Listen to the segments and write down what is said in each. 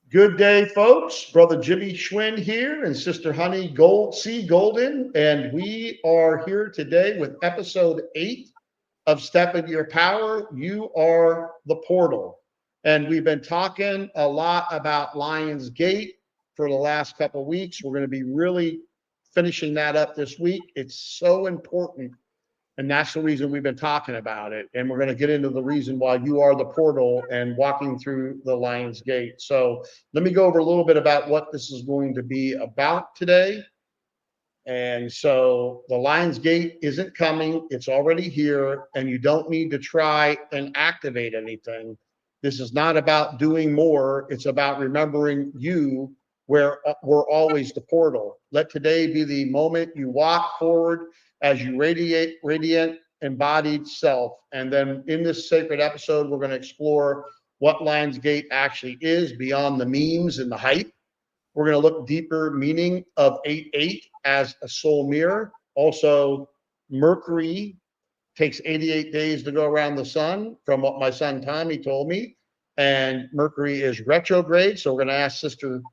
Good day, folks. Brother Jimmie Schwinn here and Sister Honey Golden. And we are here today with episode 8 of Step Into Your Power. You are the portal. And we've been talking a lot about Lion's Gate for the last couple of weeks. We're going to be really finishing that up this week. It's so important. And that's the reason we've been talking about it. And we're going to get into the reason why you are the portal and walking through the Lion's Gate. So let me go over a little bit about what this is going to be about today. And so the Lion's Gate isn't coming. It's already here. And you don't need to try and activate anything. This is not about doing more. It's about remembering you, where we're always the portal. Let today be the moment you walk forward as you radiant, embodied self. And then in this sacred episode, we're going to explore what Lion's Gate actually is beyond the memes and the hype. We're going to look deeper meaning of 8-8 as a soul mirror. Also, Mercury takes 88 days to go around the sun, from what my son Tommy told me. And Mercury is retrograde. So we're going to ask Sister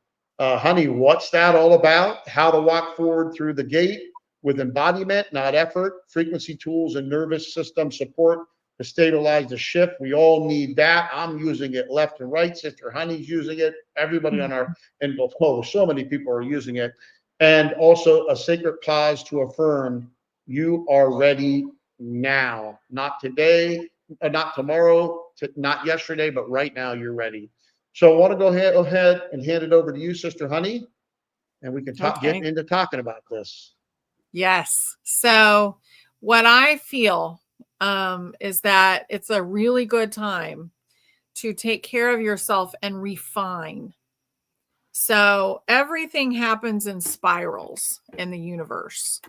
Honey, what's that all about? How to walk forward through the gate with embodiment, not effort, frequency tools, and nervous system support to stabilize the shift. We all need that. I'm using it left and right. Sister Honey's using it. Everybody on our, and so many people are using it. And also a sacred pause to affirm you are ready now, not today, not tomorrow, not yesterday, but right now you're ready. So I want to go ahead and hand it over to you, Sister Honey, and we can get into talking about this. Yes. So what I feel is that it's a really good time to take care of yourself and refine. So everything happens in spirals in the universe.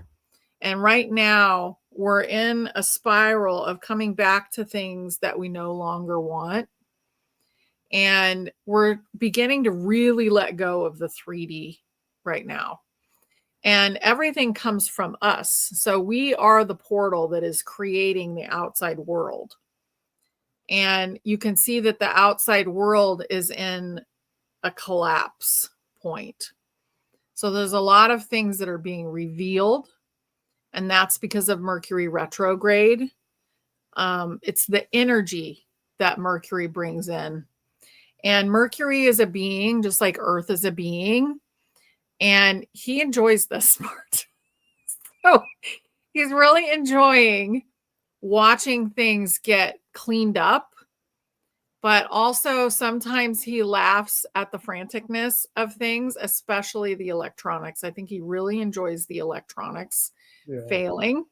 And right now we're in a spiral of coming back to things that we no longer want. And we're beginning to really let go of the 3D right now. And everything comes from us. So we are the portal that is creating the outside world. And you can see that the outside world is in a collapse point. So there's a lot of things that are being revealed. And that's because of Mercury retrograde. It's the energy that Mercury brings in. And Mercury is a being, just like Earth is a being. And he enjoys this part. So he's really enjoying watching things get cleaned up. But also sometimes he laughs at the franticness of things, especially the electronics. I think he really enjoys the electronics failing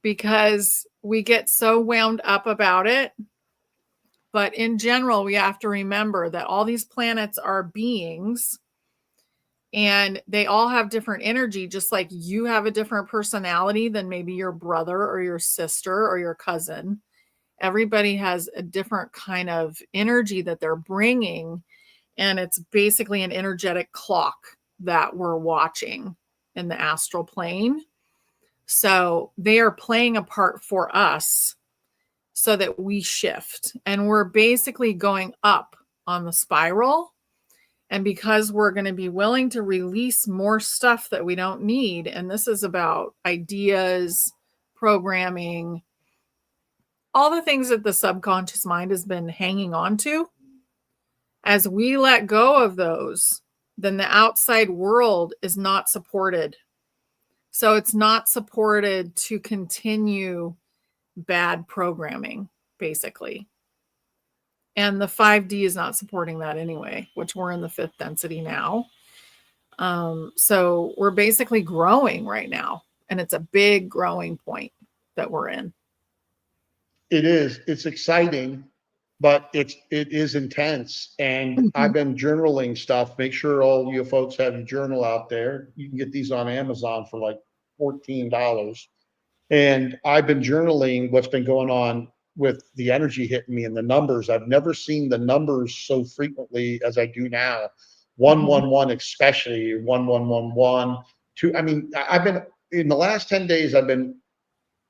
because we get so wound up about it. But in general, we have to remember that all these planets are beings. And they all have different energy, just like you have a different personality than maybe your brother or your sister or your cousin. Everybody has a different kind of energy that they're bringing. And it's basically an energetic clock that we're watching in the astral plane. So they are playing a part for us so that we shift. And we're basically going up on the spiral. And because we're going to be willing to release more stuff that we don't need, and this is about ideas, programming, all the things that the subconscious mind has been hanging on to, as we let go of those, then the outside world is not supported. So it's not supported to continue bad programming, basically. And the 5D is not supporting that anyway, which we're in the 5th density now. So we're basically growing right now. And it's a big growing point that we're in. It is. It's exciting, but it is intense. And I've been journaling stuff. Make sure all you folks have your journal out there. You can get these on Amazon for like $14. And I've been journaling what's been going on with the energy hitting me and the numbers. I've never seen the numbers so frequently as I do now. 111, especially 1111. I mean, I've been in the last 10 days, I've been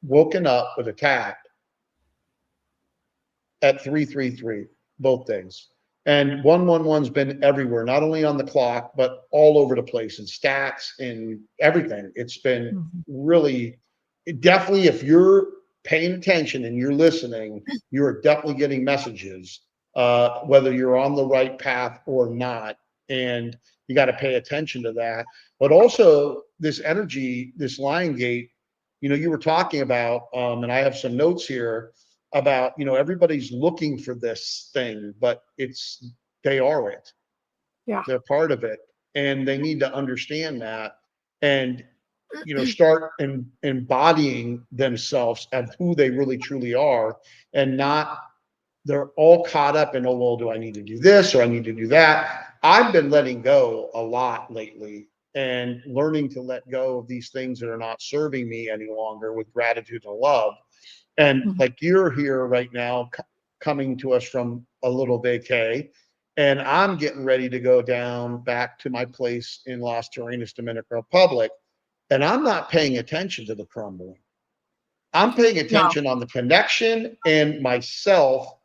woken up with a tap at 333, both days. And 111's been everywhere, not only on the clock, but all over the place in stats and everything. It's been really, definitely, if you're paying attention and you're listening, you're definitely getting messages, whether you're on the right path or not. And you got to pay attention to that. But also, this energy, this lion gate, you were talking about, and I have some notes here about, everybody's looking for this thing, but they are it. Yeah. They're part of it. And they need to understand that and, start embodying themselves as who they really truly are, and not, they're all caught up in, oh, well, do I need to do this or I need to do that? I've been letting go a lot lately and learning to let go of these things that are not serving me any longer with gratitude and love. And like you're here right now, coming to us from a little vacay, and I'm getting ready to go down back to my place in Las Terrenas, Dominican Republic, and I'm not paying attention to the crumbling. I'm paying No. attention on the connection and myself,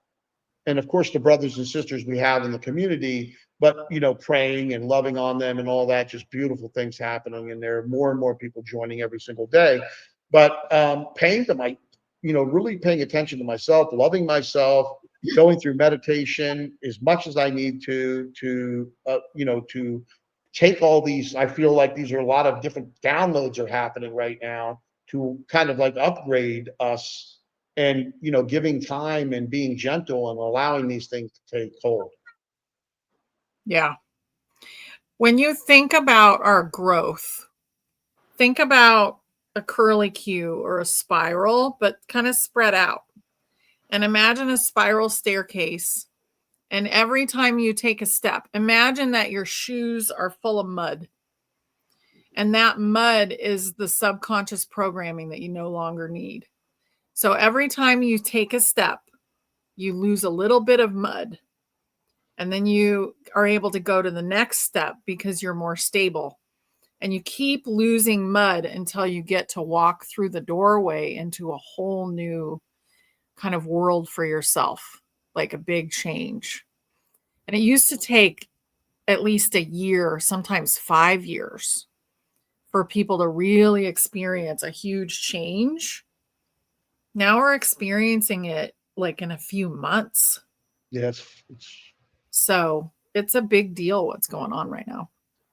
and of course the brothers and sisters we have in the community, but praying and loving on them and all that, just beautiful things happening, and there are more and more people joining every single day. But paying to my really paying attention to myself, loving myself, going through meditation as much as I need to take all these. I feel like these are a lot of different downloads are happening right now to kind of like upgrade us, and giving time and being gentle and allowing these things to take hold. Yeah. When you think about our growth, think about a curly Q or a spiral, but kind of spread out. And imagine a spiral staircase. And every time you take a step, imagine that your shoes are full of mud. And that mud is the subconscious programming that you no longer need. So every time you take a step, you lose a little bit of mud. And then you are able to go to the next step because you're more stable. And you keep losing mud until you get to walk through the doorway into a whole new kind of world for yourself, like a big change. And it used to take at least a year, sometimes 5 years, for people to really experience a huge change. Now we're experiencing it like in a few months. Yes, So it's a big deal what's going on right now.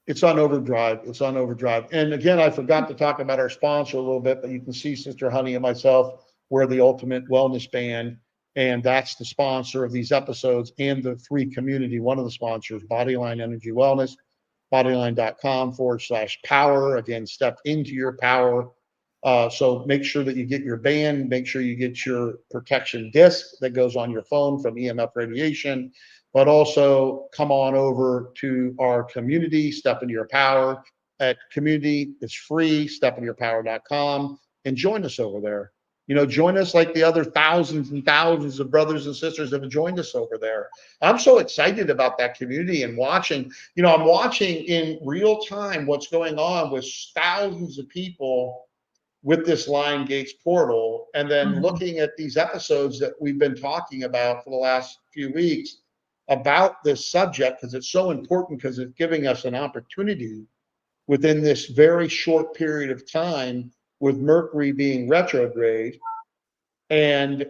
it's on overdrive. It's on overdrive. And again, I forgot to talk about our sponsor a little bit, but you can see Sister Honey and myself, we're the Ultimate Wellness Band, and that's the sponsor of these episodes and the free community. One of the sponsors, Bodyline Energy Wellness, bodyline.com/power. Again, step into your power. So make sure that you get your band, make sure you get your protection disc that goes on your phone from EMF radiation, but also come on over to our community, Step Into Your Power. At community, it's free, stepintoyourpower.com, and join us over there. Join us like the other thousands and thousands of brothers and sisters that have joined us over there. I'm so excited about that community and watching, I'm watching in real time what's going on with thousands of people with this Lion Gates portal, and then looking at these episodes that we've been talking about for the last few weeks about this subject, because it's so important, because it's giving us an opportunity within this very short period of time, with Mercury being retrograde and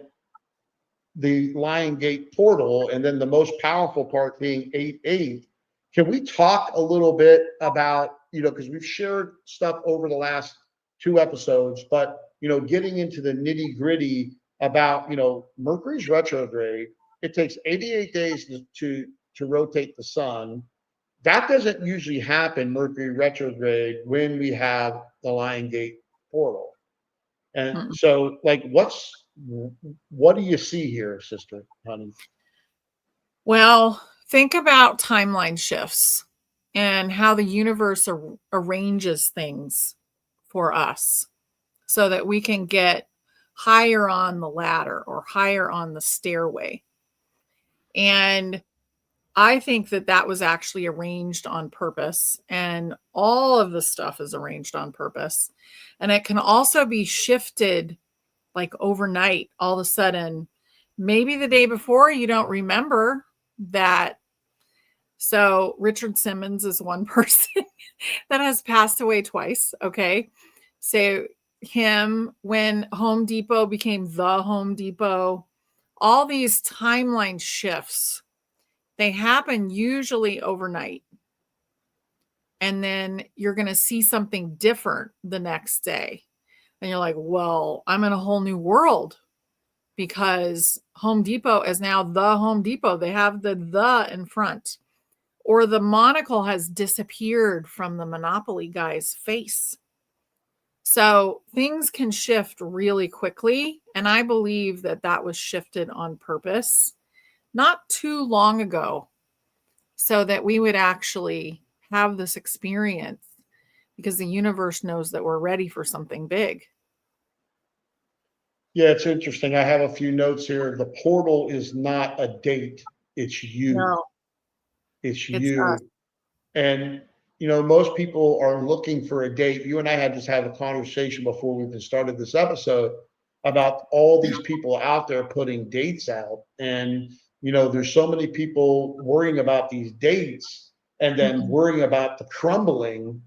the Lion Gate portal, and then the most powerful part being 8/8. Can we talk a little bit about, because we've shared stuff over the last 2 episodes, but, getting into the nitty gritty about, Mercury's retrograde, it takes 88 days to rotate the sun. That doesn't usually happen, Mercury retrograde, when we have the Lion Gate portal. And so, like, what do you see here, Sister Honey? Well, think about timeline shifts and how the universe arranges things for us so that we can get higher on the ladder or higher on the stairway. And I think that was actually arranged on purpose, and all of the stuff is arranged on purpose. And it can also be shifted like overnight. All of a sudden, maybe the day before, you don't remember that So Richard Simmons is one person that has passed away twice. Okay. So him, when Home Depot became the Home Depot, all these timeline shifts, they happen usually overnight. And then you're going to see something different the next day. And you're like, well, I'm in a whole new world because Home Depot is now the Home Depot. They have the in front. Or the monocle has disappeared from the Monopoly guy's face. So things can shift really quickly. And I believe that that was shifted on purpose not too long ago so that we would actually have this experience because the universe knows that we're ready for something big. Yeah, it's interesting. I have a few notes here. The portal is not a date. It's you. No, It's it's us. you. And, most people are looking for a date. You and I had just had a conversation before we even started this episode about all these people out there putting dates out. And, there's so many people worrying about these dates and then worrying about the crumbling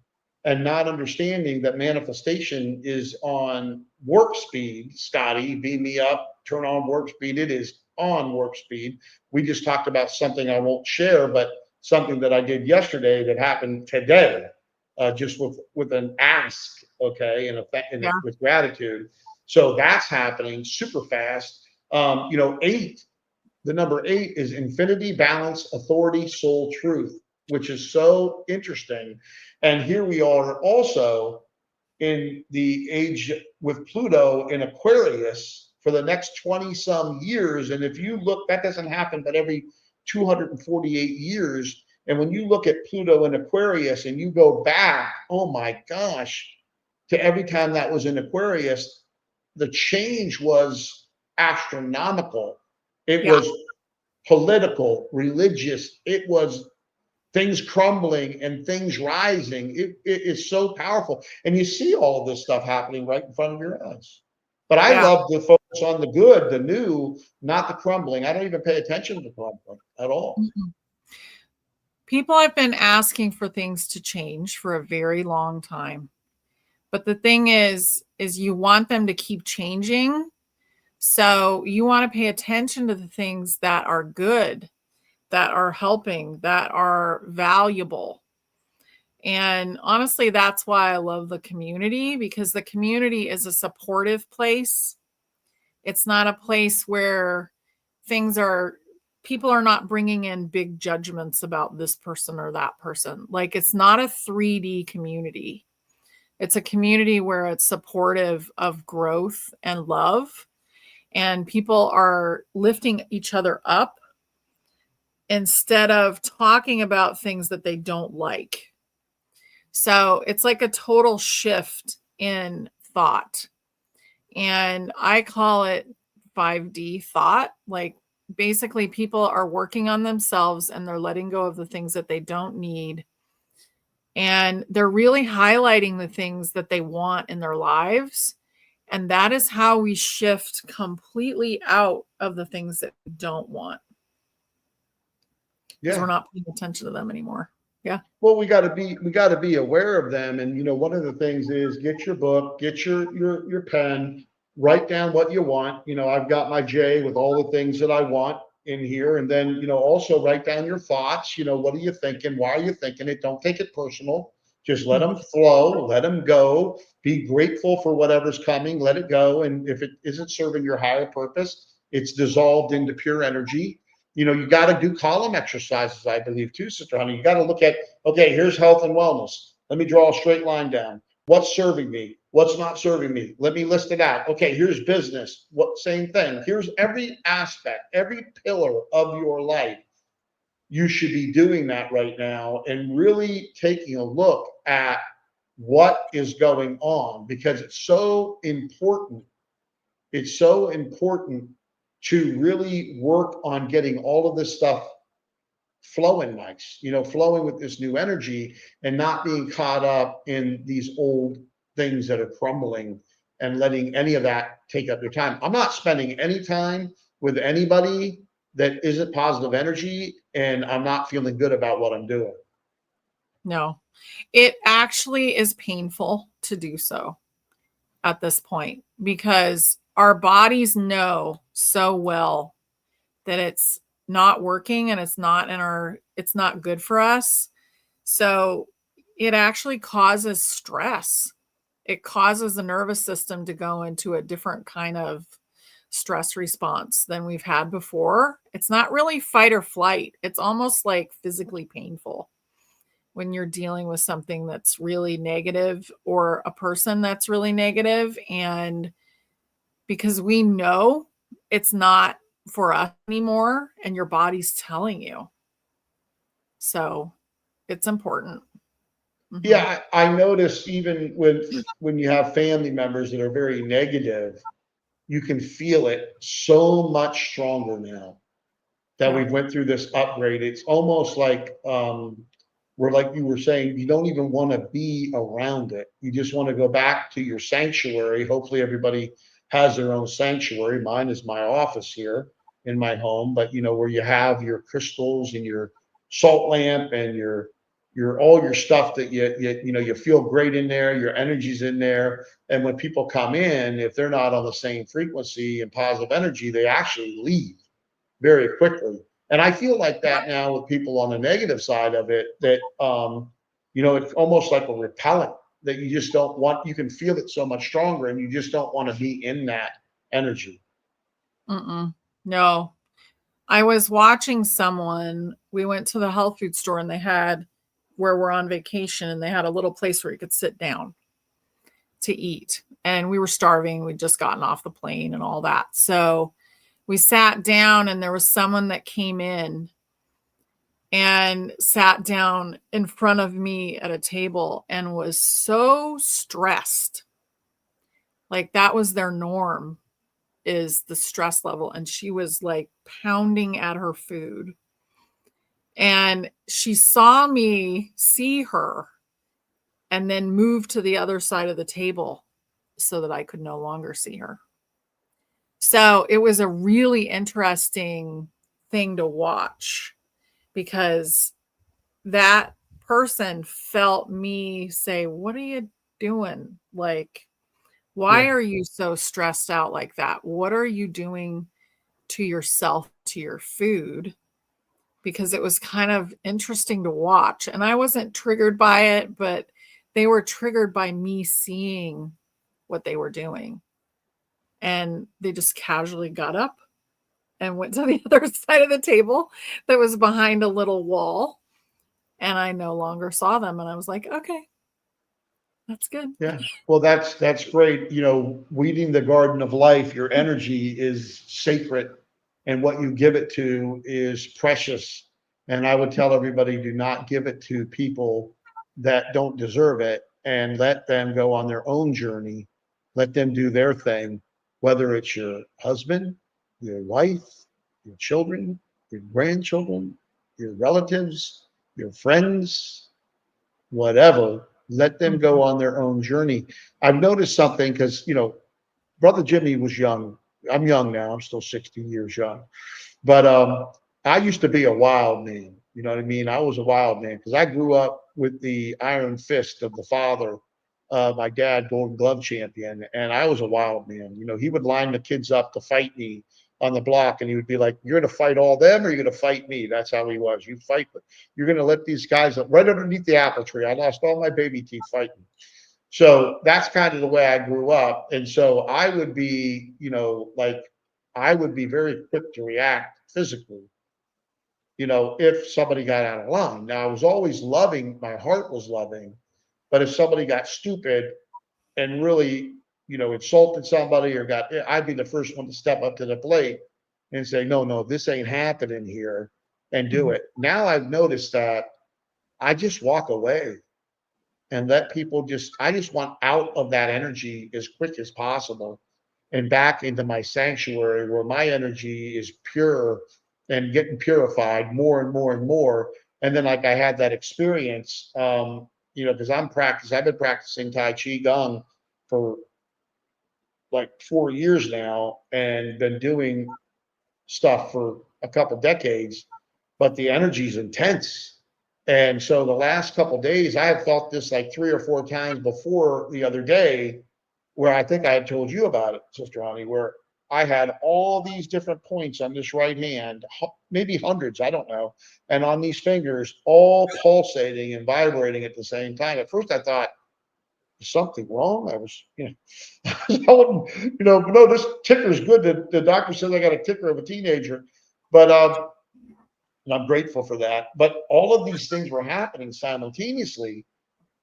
and not understanding that manifestation is on warp speed. Scotty, beam me up, turn on warp speed. It is on warp speed. We just talked about something I won't share, but something that I did yesterday that happened today, just with an ask, okay, Yeah. with gratitude. So that's happening super fast. 8, the number 8 is infinity, balance, authority, soul, truth, which is so interesting. And here we are also in the age with Pluto in Aquarius for the next 20 some years. And if you look, that doesn't happen but every 248 years. And when you look at Pluto in Aquarius and you go back, oh my gosh, to every time that was in Aquarius, the change was astronomical. It Yeah. was political, religious, it was things crumbling and things rising. It is so powerful. And you see all of this stuff happening right in front of your eyes. But I Yeah. love to focus on the good, the new, not the crumbling. I don't even pay attention to the crumbling at all. People have been asking for things to change for a very long time. But the thing is you want them to keep changing. So you want to pay attention to the things that are good, that are helping, that are valuable. And honestly, that's why I love the community, because the community is a supportive place. It's not a place where people are not bringing in big judgments about this person or that person. Like, it's not a 3D community. It's a community where it's supportive of growth and love, and people are lifting each other up instead of talking about things that they don't like. So it's like a total shift in thought. And I call it 5D thought. Like, basically, people are working on themselves and they're letting go of the things that they don't need. And they're really highlighting the things that they want in their lives. And that is how we shift completely out of the things that we don't want. Because we're not paying attention to them anymore. Yeah. Well, we got to be aware of them. And one of the things is get your book, get your pen, write down what you want. I've got my J with all the things that I want in here, and then also write down your thoughts. What are you thinking? Why are you thinking it? Don't take it personal. Just let them flow, let them go. Be grateful for whatever's coming. Let it go. And if it isn't serving your higher purpose, it's dissolved into pure energy. You got to do column exercises, I believe, too, Sister Honey. You got to look at, okay, here's health and wellness. Let me draw a straight line down. What's serving me? What's not serving me? Let me list it out. Okay, here's business. Same thing. Here's every aspect, every pillar of your life. You should be doing that right now and really taking a look at what is going on, because it's so important. It's so important to really work on getting all of this stuff flowing nice, flowing with this new energy and not being caught up in these old things that are crumbling and letting any of that take up your time. I'm not spending any time with anybody that isn't positive energy, and I'm not feeling good about what I'm doing. No, it actually is painful to do so at this point, because our bodies know so well that it's not working and it's not good for us. So it actually causes stress. It causes the nervous system to go into a different kind of stress response than we've had before. It's not really fight or flight. It's almost like physically painful when you're dealing with something that's really negative, or a person that's really negative. And because we know it's not for us anymore, and your body's telling you. So it's important. Mm-hmm. Yeah, I notice even when you have family members that are very negative, you can feel it so much stronger now that Yeah. we went through this upgrade. It's almost like where, like you were saying, you don't even want to be around it. You just want to go back to your sanctuary. Hopefully everybody has their own sanctuary. Mine is my office here in my home, but you know, where you have your crystals and your salt lamp and your all your stuff that you know, you feel great in there, your energy's in there. And when people come in, if they're not on the same frequency and positive energy, they actually leave very quickly. And I feel like that now with people on the negative side of it, that you know, it's almost like a repellent that you just don't want. You can feel it so much stronger, and you just don't want to be in that energy. Mm-mm. No, I was watching someone. We went to the health food store, and they had, where we're on vacation, and they had a little place where you could sit down to eat. And we were starving. We'd just gotten off the plane and all that. So we sat down, and there was someone that came in and sat down in front of me at a table and was so stressed. Like that was their norm, is the stress level. And she was like pounding at her food. And she saw me see her and then move to the other side of the table so that I could no longer see her. So it was a really interesting thing to watch, because that person felt me say, "What are you doing? Like, why Yeah. are you so stressed out like that? What are you doing to yourself, to your food?" Because it was kind of interesting to watch. And I wasn't triggered by it, but they were triggered by me seeing what they were doing. And they just casually got up and went to the other side of the table that was behind a little wall. And I no longer saw them. And I was like, okay, that's good. Yeah. Well, that's great. You know, weeding the garden of life, your energy is sacred, and what you give it to is precious. And I would tell everybody, do not give it to people that don't deserve it, and let them go on their own journey. Let them do their thing, whether it's your husband, your wife, your children, your grandchildren, your relatives, your friends, whatever. Let them go Mhm. on their own journey. I've noticed something because, you know, Brother Jimmie was young. I'm young now. I'm still 60 years young. But I used to be a wild man. You know what I mean? I was a wild man because I grew up with the iron fist of the father, my dad, Golden Glove champion, and I was a wild man. You know, he would line the kids up to fight me on the block, and he would be like, "You're going to fight all them, or you're going to fight me." That's how he was. You fight, you're going to let these guys up right underneath the apple tree. I lost all my baby teeth fighting. So that's kind of the way I grew up, and so I would be, you know, like I would be very quick to react physically, you know, if somebody got out of line. Now, I was always loving, my heart was loving, but if somebody got stupid and really, you know, insulted somebody or got, I'd be the first one to step up to the plate and say, no, no, this ain't happening here, and do Mhm. it. Now I've noticed that I just walk away and let people just, I just want out of that energy as quick as possible and back into my sanctuary where my energy is pure and getting purified more and more and more. And then, like, I had that experience, you know, because I've been practicing Tai Chi Gong for like 4 years now and been doing stuff for a couple decades, but the energy is intense. And so the last couple days, I have felt this like 3 or 4 times before the other day, where I think I had told you about it, Sister Honey, where I had all these different points on this right hand, maybe hundreds, I don't know, and on these fingers, all pulsating and vibrating at the same time. At first, I thought, is something wrong? I was, no, this ticker is good. The doctor says I got a ticker of a teenager, but and I'm grateful for that. But all of these things were happening simultaneously.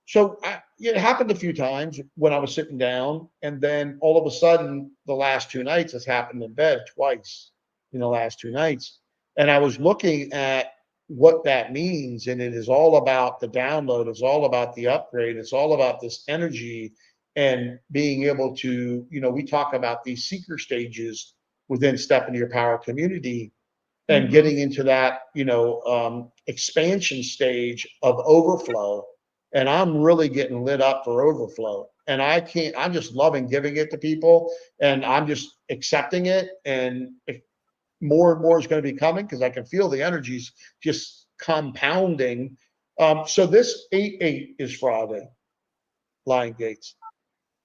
So it happened a few times when I was sitting down, and then all of a sudden, the last 2 nights, it's happened in bed twice in the last 2 nights. And I was looking at what that means, and it is all about the download. It's all about the upgrade. It's all about this energy and being able to, we talk about these seeker stages within Step Into Your Power community, and getting into that, expansion stage of overflow. And I'm really getting lit up for overflow. And I'm just loving giving it to people, and I'm just accepting it. And more and more is going to be coming because I can feel the energies just compounding. So this 8/8 is Friday, Lion Gates.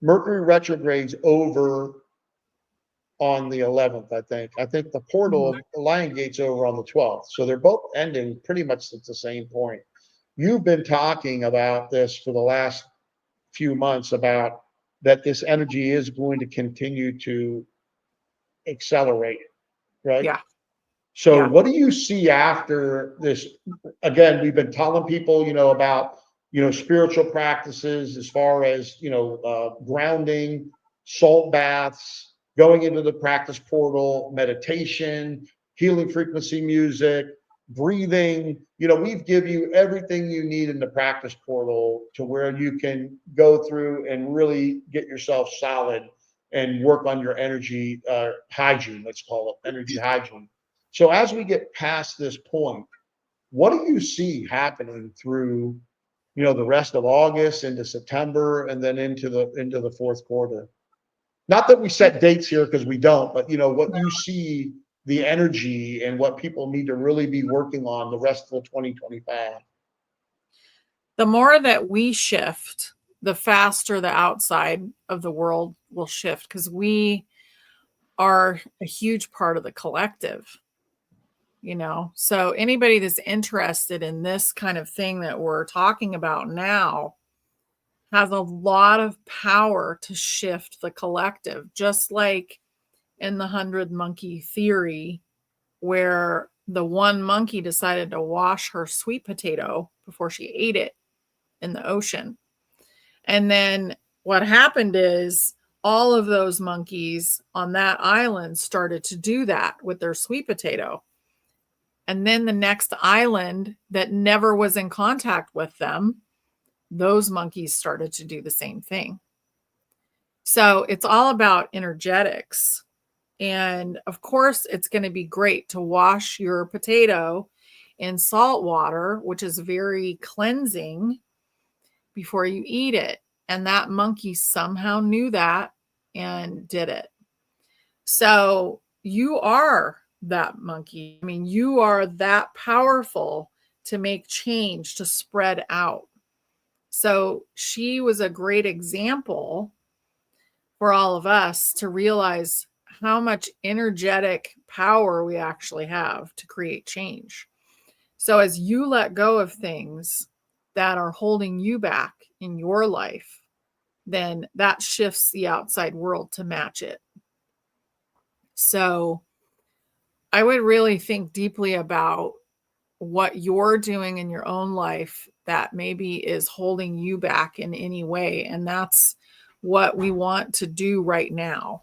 Mercury retrogrades over on the 11th, I think. I think the portal, the Lion Gate's over on the 12th. So they're both ending pretty much at the same point. You've been talking about this for the last few months, about that this energy is going to continue to accelerate, right? Yeah. So what do you see after this? Again, we've been telling people, about, spiritual practices as far as, grounding, salt baths, going into the practice portal, meditation, healing frequency music, breathing. We give you everything you need in the practice portal to where you can go through and really get yourself solid and work on your energy hygiene, let's call it energy hygiene. So as we get past this point, what do you see happening through, the rest of August into September and then into the fourth quarter? Not that we set dates here, because we don't, but what you see, the energy and what people need to really be working on the rest of 2025. The more that we shift, the faster the outside of the world will shift, because we are a huge part of the collective. So anybody that's interested in this kind of thing that we're talking about now has a lot of power to shift the collective, just like in the 100 monkey theory, where the one monkey decided to wash her sweet potato before she ate it in the ocean. And then what happened is all of those monkeys on that island started to do that with their sweet potato. And then the next island that never was in contact with them, those monkeys started to do the same thing. So it's all about energetics. And of course, it's going to be great to wash your potato in salt water, which is very cleansing, before you eat it. And that monkey somehow knew that and did it. So you are that monkey. I mean, you are that powerful to make change, to spread out. So she was a great example for all of us to realize how much energetic power we actually have to create change. So as you let go of things that are holding you back in your life, then that shifts the outside world to match it. So I would really think deeply about what you're doing in your own life that maybe is holding you back in any way. And that's what we want to do right now,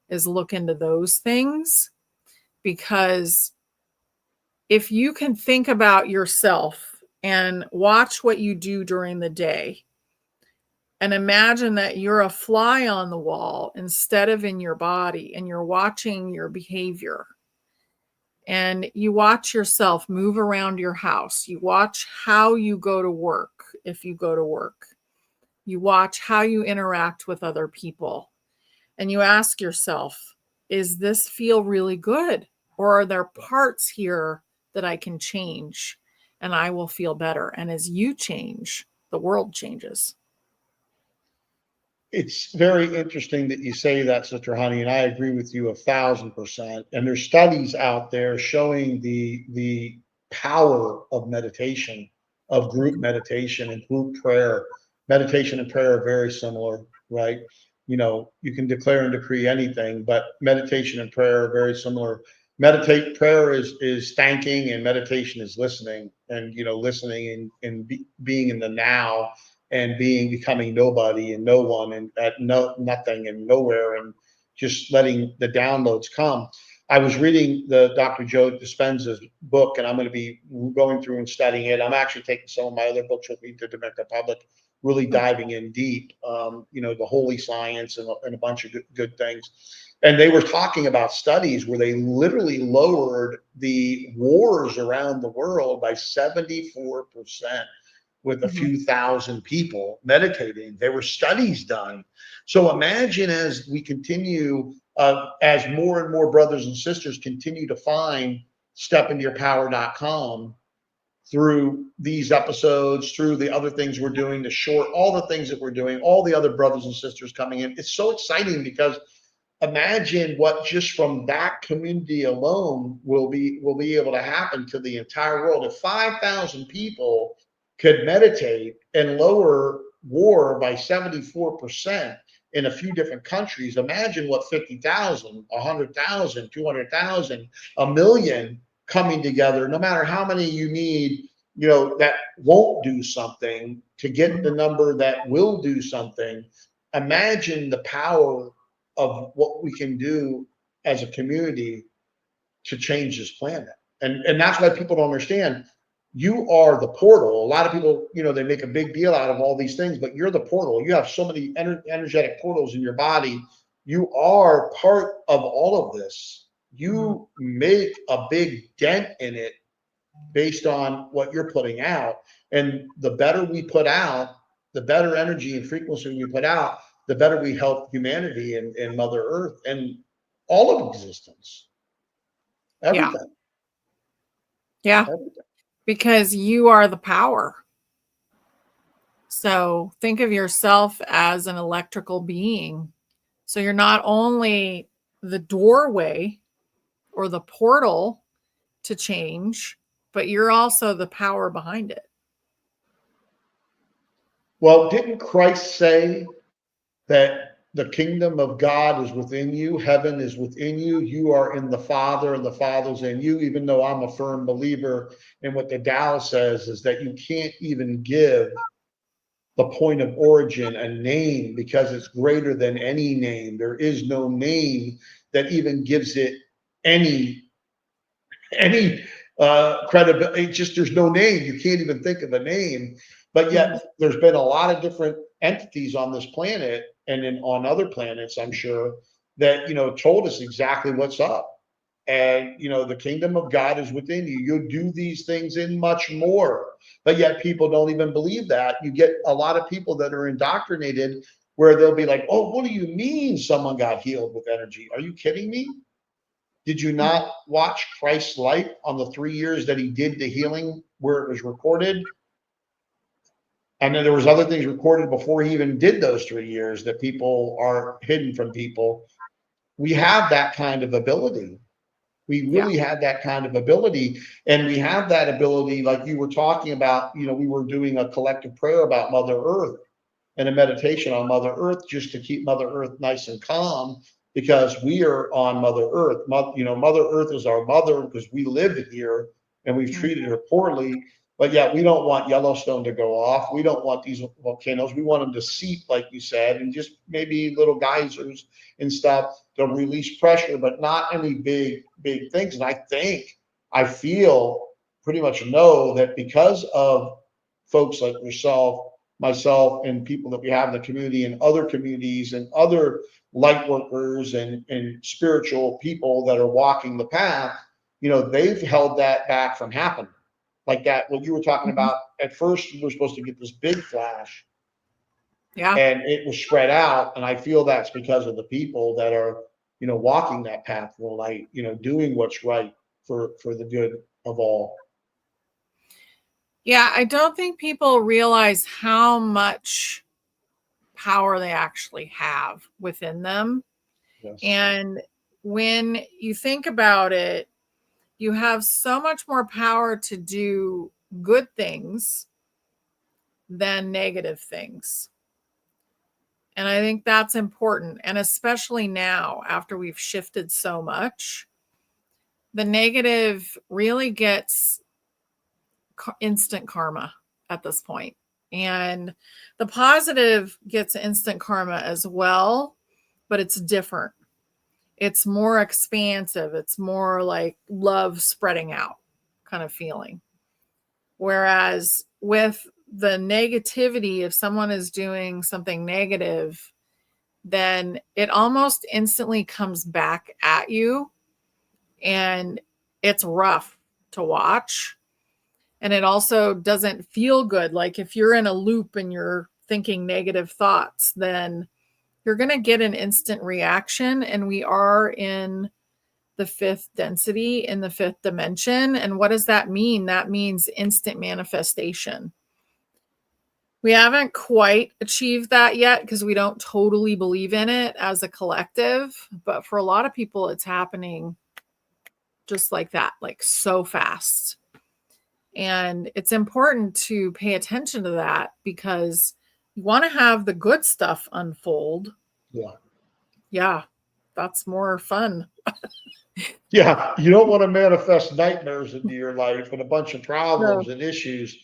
is look into those things. Because if you can think about yourself and watch what you do during the day, and imagine that you're a fly on the wall instead of in your body, and you're watching your behavior, and you watch yourself move around your house. You watch how you go to work, if you go to work. You watch how you interact with other people. And you ask yourself, is this feel really good? Or are there parts here that I can change and I will feel better? And as you change, the world changes. It's very interesting that you say that, Sister Honey, and I agree with you 1,000%. And there's studies out there showing the power of meditation, of group meditation and group prayer. Meditation and prayer are very similar, right? You know, you can declare and decree anything, but meditation and prayer are very similar. Meditate prayer is thanking, and meditation is listening, and listening and being in the now, and becoming nobody and no one and at nothing and nowhere, and just letting the downloads come. I was reading the Dr. Joe Dispenza's book, and I'm going to be going through and studying it. I'm actually taking some of my other books with me to Dominican Republic, really diving in deep, the holy science and a bunch of good things. And they were talking about studies where they literally lowered the wars around the world by 74% with a few thousand people meditating. There were studies done. So imagine, as we continue, as more and more brothers and sisters continue to find stepintoyourpower.com through these episodes, through the other things we're doing, the short, all the things that we're doing, all the other brothers and sisters coming in. It's so exciting, because imagine what just from that community alone will be able to happen to the entire world. If 5,000 people could meditate and lower war by 74% in a few different countries, imagine what 50,000, 100,000, 200,000, a million coming together, no matter how many you need, that won't do something to get the number that will do something. Imagine the power of what we can do as a community to change this planet. And that's why people don't understand. You are the portal. A lot of people, they make a big deal out of all these things, but you're the portal. You have so many energetic portals in your body. You are part of all of this. You make a big dent in it based on what you're putting out. And the better we put out, the better energy and frequency we put out, the better we help humanity and Mother Earth and all of existence. Everything. Yeah. Everything. Because you are the power. So think of yourself as an electrical being. So you're not only the doorway or the portal to change, but you're also the power behind it. Well, didn't Christ say that the kingdom of God is within you, heaven is within you, you are in the Father and the Father's in you? Even though I'm a firm believer in what the Tao says, is that you can't even give the point of origin a name, because it's greater than any name. There is no name that even gives it any credibility. Just, there's no name. You can't even think of a name. But yet there's been a lot of different entities on this planet and on other planets, I'm sure, that told us exactly what's up. And the kingdom of God is within you. You'll do these things and much more. But yet people don't even believe that. You get a lot of people that are indoctrinated, where they'll be like, oh, what do you mean someone got healed with energy? Are you kidding me? Did you not watch Christ's life on the 3 years that he did the healing, where it was recorded? And then there was other things recorded before he even did those 3 years that people are hidden from people. We have that kind of ability. We really had that kind of ability. And we have that ability, like you were talking about, we were doing a collective prayer about Mother Earth and a meditation on Mother Earth, just to keep Mother Earth nice and calm, because we are on Mother Earth. Mother Earth is our mother, because we live here and we've treated her poorly. But yet we don't want Yellowstone to go off. We don't want these volcanoes. We want them to seep, like you said, and just maybe little geysers and stuff to release pressure, but not any big things. And I feel, pretty much know that because of folks like yourself, myself, and people that we have in the community and other communities and other light workers and spiritual people that are walking the path, they've held that back from happening. Like that, what you were talking about, at first you were supposed to get this big flash, and it was spread out. And I feel that's because of the people that are, walking that path of light, doing what's right for the good of all. Yeah, I don't think people realize how much power they actually have within them. Yes. And when you think about it, you have so much more power to do good things than negative things. And I think that's important. And especially now, after we've shifted so much, the negative really gets instant karma at this point. And the positive gets instant karma as well, but it's different. It's more expansive. It's more like love spreading out kind of feeling. Whereas with the negativity, if someone is doing something negative, then it almost instantly comes back at you, and it's rough to watch. And it also doesn't feel good. Like if you're in a loop and you're thinking negative thoughts, then you're going to get an instant reaction. And we are in the fifth density, in the fifth dimension. And what does that mean? That means instant manifestation. We haven't quite achieved that yet because we don't totally believe in it as a collective. But for a lot of people, it's happening just like that, like so fast. And it's important to pay attention to that because you want to have the good stuff unfold. Yeah. Yeah, that's more fun. Yeah, you don't want to manifest nightmares into your life and a bunch of problems and issues.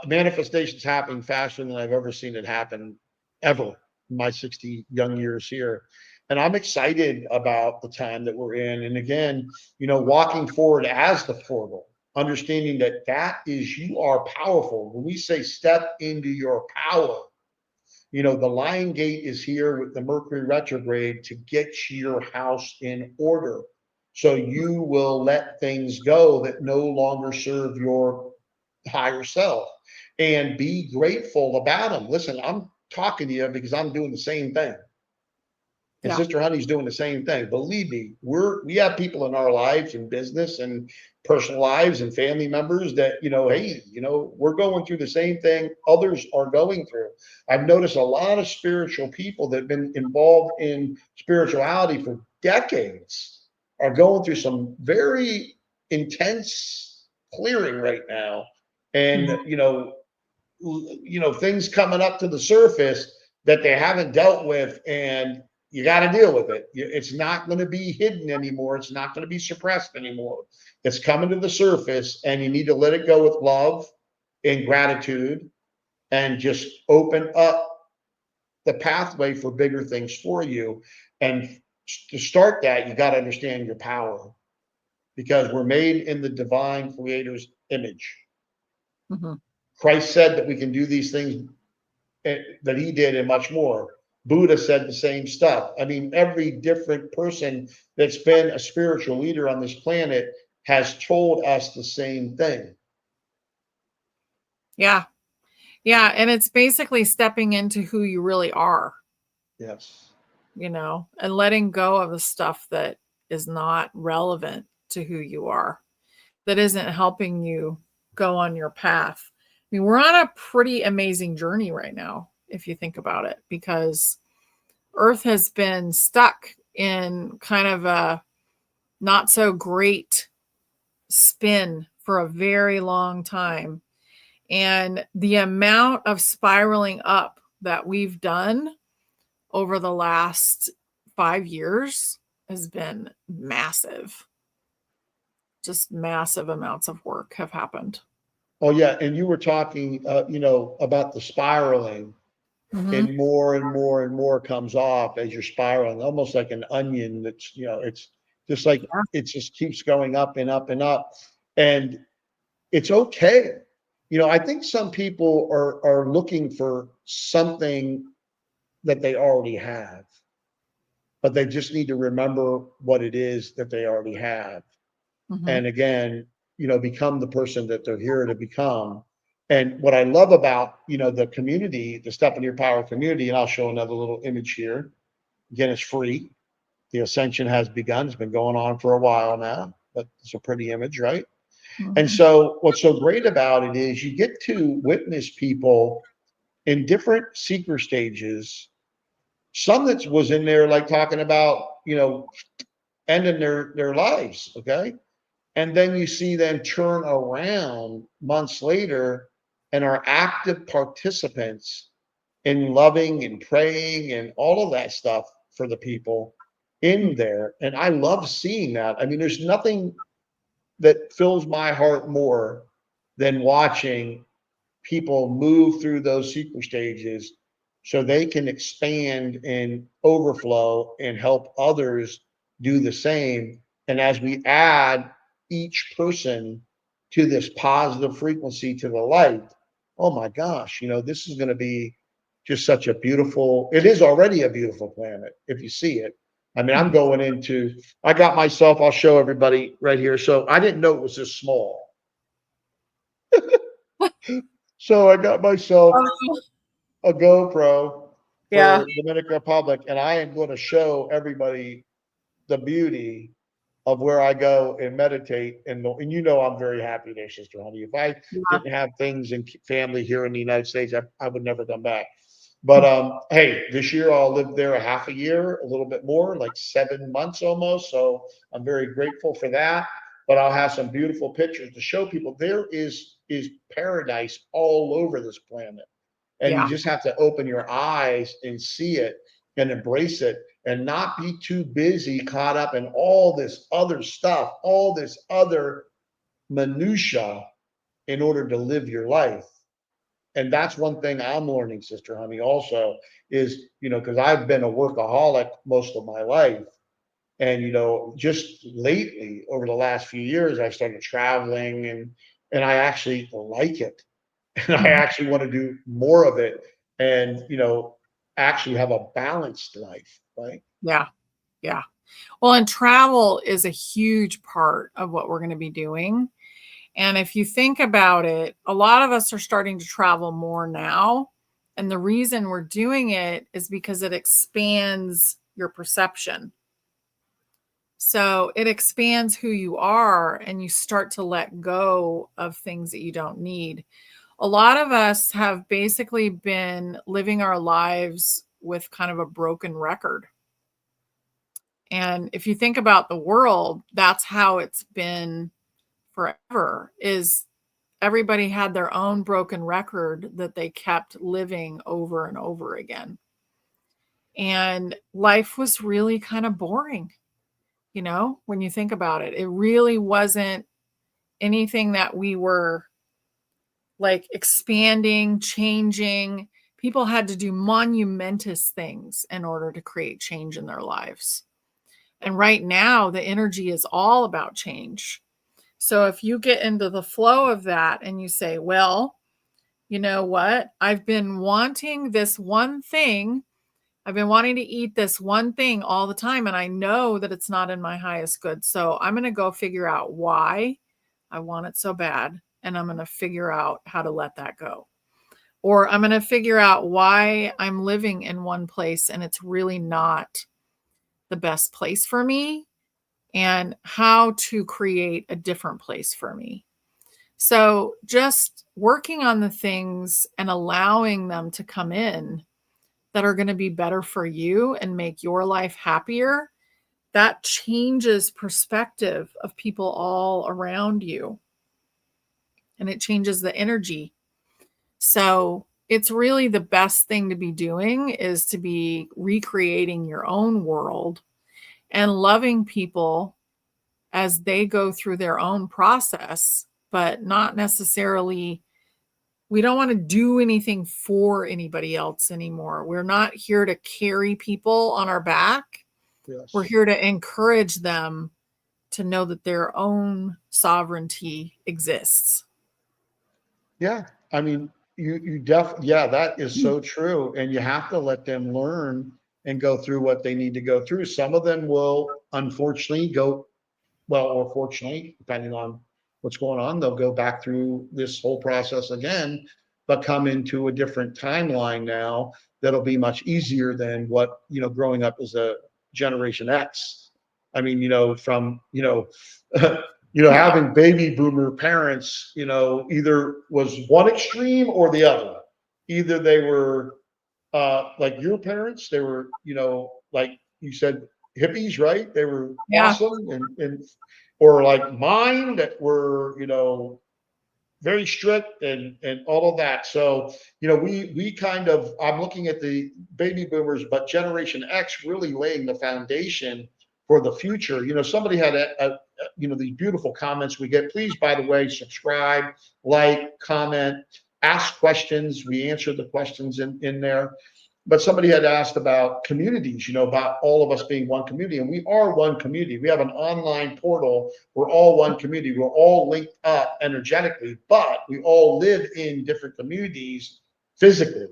Manifestations happening faster than I've ever seen it happen ever in my 60 young years here. And I'm excited about the time that we're in. And again, walking forward as the portal, understanding that is, you are powerful. When we say step into your power, the Lion Gate is here with the Mercury retrograde to get your house in order. So you will let things go that no longer serve your higher self and be grateful about them. Listen, I'm talking to you because I'm doing the same thing. And Yeah. Sister Honey's doing the same thing. Believe me, we have people in our lives and business and personal lives and family members that, hey, we're going through the same thing others are going through. I've noticed a lot of spiritual people that have been involved in spirituality for decades are going through some very intense clearing right now. And, things coming up to the surface that they haven't dealt with, and you got to deal with it. It's not going to be hidden anymore. It's not going to be suppressed anymore. It's coming to the surface, and you need to let it go with love and gratitude and just open up the pathway for bigger things for you. And to start that, you got to understand your power, because we're made in the divine creator's image. Mm-hmm. Christ said that we can do these things that he did and much more. Buddha said the same stuff. I mean, every different person that's been a spiritual leader on this planet has told us the same thing. Yeah. Yeah. And it's basically stepping into who you really are. Yes. And letting go of the stuff that is not relevant to who you are, that isn't helping you go on your path. I mean, we're on a pretty amazing journey right now, if you think about it, because Earth has been stuck in kind of a not so great spin for a very long time. And the amount of spiraling up that we've done over the last 5 years has been massive. Just massive amounts of work have happened. Oh yeah, and you were talking, about the spiraling, and more and more and more comes off as you're spiraling, almost like an onion. That's, it's just like it just keeps going up and up and up, and it's okay. I think some people are looking for something that they already have, but they just need to remember what it is that they already have. And again, become the person that they're here to become. And what I love about, the community, the Step in Your Power community, and I'll show another little image here. Again, it's free. The ascension has begun. It's been going on for a while now, but it's a pretty image, right? And Mhm. so what's so great about it is you get to witness people in different seeker stages. Some that was in there like talking about, ending their lives, okay? And then you see them turn around months later and are active participants in loving and praying and all of that stuff for the people in there. And I love seeing that. I mean, there's nothing that fills my heart more than watching people move through those seeker stages so they can expand and overflow and help others do the same. And as we add each person to this positive frequency to the light, oh my gosh, this is going to be just such a beautiful, it is already a beautiful planet if you see it. I mean, I got myself, I'll show everybody right here. So I didn't know it was this small. So I got myself Oh, a GoPro yeah. for Dominican Republic, and I am going to show everybody the beauty of where I go and meditate. And I'm very happy there, Sister Honey. If I Yeah. didn't have things and family here in the United States, I would never come back. But hey, this year I'll live there a half a year, a little bit more, like 7 months almost. So I'm very grateful for that. But I'll have some beautiful pictures to show people. There is paradise all over this planet. And you Yeah. just have to open your eyes and see it and embrace it and not be too busy caught up in all this other stuff, all this other minutia in order to live your life. And that's one thing I'm learning, Sister Honey, also is, because I've been a workaholic most of my life. And, just lately, over the last few years, I started traveling and I actually like it. And I Mhm. actually want to do more of it and, actually have a balanced life, right? Yeah. Yeah. Well, and travel is a huge part of what we're going to be doing. And if you think about it, a lot of us are starting to travel more now. And the reason we're doing it is because it expands your perception. So it expands who you are, and you start to let go of things that you don't need. A lot of us have basically been living our lives with kind of a broken record. And if you think about the world, that's how it's been forever, is everybody had their own broken record that they kept living over and over again. And life was really kind of boring, when you think about it. It really wasn't anything that we were like expanding, changing. People had to do monumentous things in order to create change in their lives. And right now, the energy is all about change. So if you get into the flow of that and you say, well, you know what? I've been wanting this one thing. I've been wanting to eat this one thing all the time, and I know that it's not in my highest good. So I'm going to go figure out why I want it so bad, and I'm going to figure out how to let that go. Or I'm going to figure out why I'm living in one place and it's really not the best place for me, and how to create a different place for me. So just working on the things and allowing them to come in that are going to be better for you and make your life happier, that changes perspective of people all around you, and it changes the energy. So it's really the best thing to be doing is to be recreating your own world and loving people as they go through their own process, but not necessarily, we don't want to do anything for anybody else anymore. We're not here to carry people on our back. We're Yes. here to encourage them to know that their own sovereignty exists. Yeah. I mean, yeah, that is so true. And you have to let them learn and go through what they need to go through. Some of them will unfortunately go, well, or fortunately, depending on what's going on, they'll go back through this whole process again, but come into a different timeline now that'll be much easier than what, growing up as a Generation X. I mean, from, Yeah. having baby boomer parents, either was one extreme or the other. Either they were like your parents, they were, like you said, hippies, right? They were Yeah. awesome, and or like mine that were, very strict and all of that. So, we kind of, I'm looking at the baby boomers, but Generation X really laying the foundation for the future. Somebody had these beautiful comments we get. Please, by the way, subscribe, like, comment, ask questions. We answer the questions in there. But somebody had asked about communities, about all of us being one community, and we are one community. We have an online portal. We're all one community. We're all linked up energetically, but we all live in different communities physically.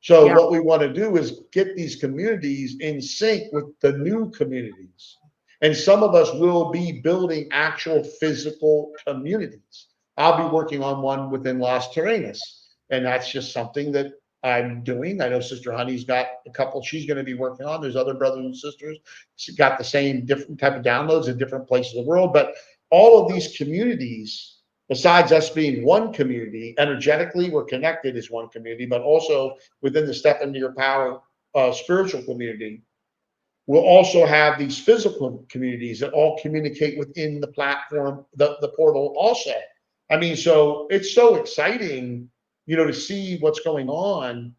So Yeah. what we want to do is get these communities in sync with the new communities. And some of us will be building actual physical communities. I'll be working on one within Las Terrenas. And that's just something that I'm doing. I know Sister Honey's got a couple she's going to be working on. There's other brothers and sisters. She's got the same different type of downloads in different places of the world. But all of these communities, besides us being one community, energetically we're connected as one community, but also within the Step Into Your Power spiritual community, we'll also have these physical communities that all communicate within the platform, the portal also. I mean, so it's so exciting, to see what's going on